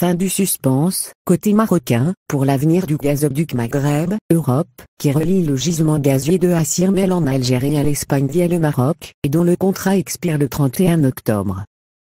fin du suspense, côté marocain, pour l'avenir du gazoduc Maghreb, Europe, qui relie le gisement gazier de Assirmel en Algérie à l'Espagne via le Maroc, et dont le contrat expire le 31 octobre.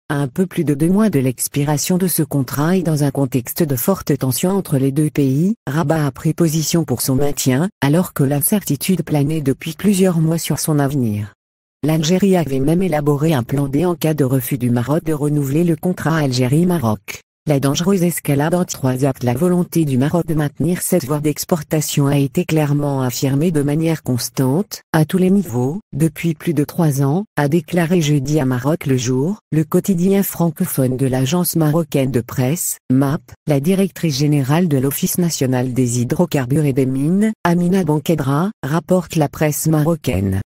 À un peu plus de 2 mois de l'expiration de ce contrat et dans un contexte de forte tension entre les deux pays, Rabat a pris position pour son maintien, alors que l'incertitude planait depuis plusieurs mois sur son avenir. L'Algérie avait même élaboré un plan D en cas de refus du Maroc de renouveler le contrat Algérie-Maroc. La dangereuse escalade en 3 actes. La volonté du Maroc de maintenir cette voie d'exportation a été clairement affirmée de manière constante, à tous les niveaux, depuis plus de 3 ans, a déclaré jeudi à Maroc le jour, le quotidien francophone de l'agence marocaine de presse, MAP, la directrice générale de l'Office national des hydrocarbures et des mines, Amina Benkedra, rapporte la presse marocaine.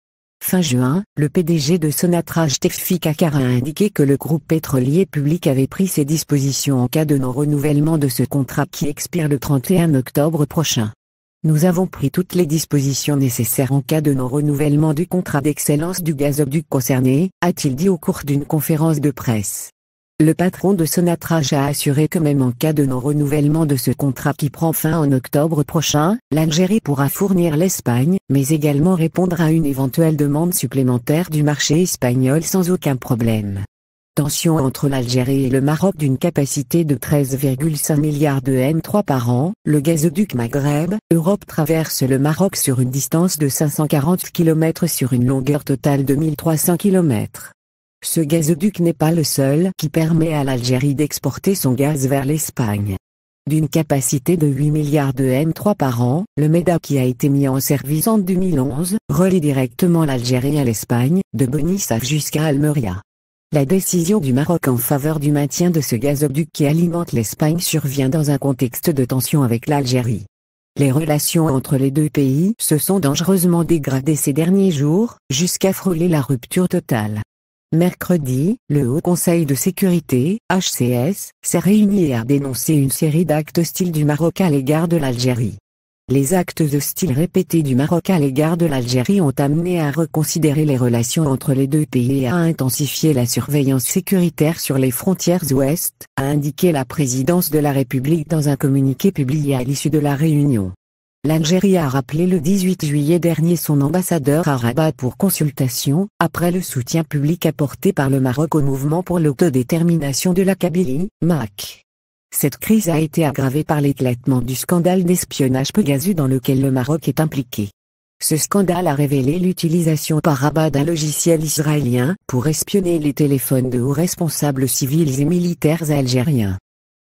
Fin juin, le PDG de Sonatrach Tewfik Akar a indiqué que le groupe pétrolier public avait pris ses dispositions en cas de non-renouvellement de ce contrat qui expire le 31 octobre prochain. Nous avons pris toutes les dispositions nécessaires en cas de non-renouvellement du contrat d'excellence du gazoduc concerné, a-t-il dit au cours d'une conférence de presse. Le patron de Sonatrach a assuré que même en cas de non-renouvellement de ce contrat qui prend fin en octobre prochain, l'Algérie pourra fournir l'Espagne, mais également répondre à une éventuelle demande supplémentaire du marché espagnol sans aucun problème. Tension entre l'Algérie et le Maroc d'une capacité de 13,5 milliards de M3 par an, le gazoduc Maghreb, Europe traverse le Maroc sur une distance de 540 km sur une longueur totale de 1300 km. Ce gazoduc n'est pas le seul qui permet à l'Algérie d'exporter son gaz vers l'Espagne. D'une capacité de 8 milliards de M3 par an, le MEDA qui a été mis en service en 2011, relie directement l'Algérie à l'Espagne, de Bonissa jusqu'à Almeria. La décision du Maroc en faveur du maintien de ce gazoduc qui alimente l'Espagne survient dans un contexte de tension avec l'Algérie. Les relations entre les deux pays se sont dangereusement dégradées ces derniers jours, jusqu'à frôler la rupture totale. Mercredi, le Haut Conseil de sécurité, HCS, s'est réuni et a dénoncé une série d'actes hostiles du Maroc à l'égard de l'Algérie. Les actes hostiles répétés du Maroc à l'égard de l'Algérie ont amené à reconsidérer les relations entre les deux pays et à intensifier la surveillance sécuritaire sur les frontières ouest, a indiqué la présidence de la République dans un communiqué publié à l'issue de la réunion. L'Algérie a rappelé le 18 juillet dernier son ambassadeur à Rabat pour consultation, après le soutien public apporté par le Maroc au mouvement pour l'autodétermination de la Kabylie, MAC. Cette crise a été aggravée par l'éclatement du scandale d'espionnage Pegasus dans lequel le Maroc est impliqué. Ce scandale a révélé l'utilisation par Rabat d'un logiciel israélien pour espionner les téléphones de hauts responsables civils et militaires algériens.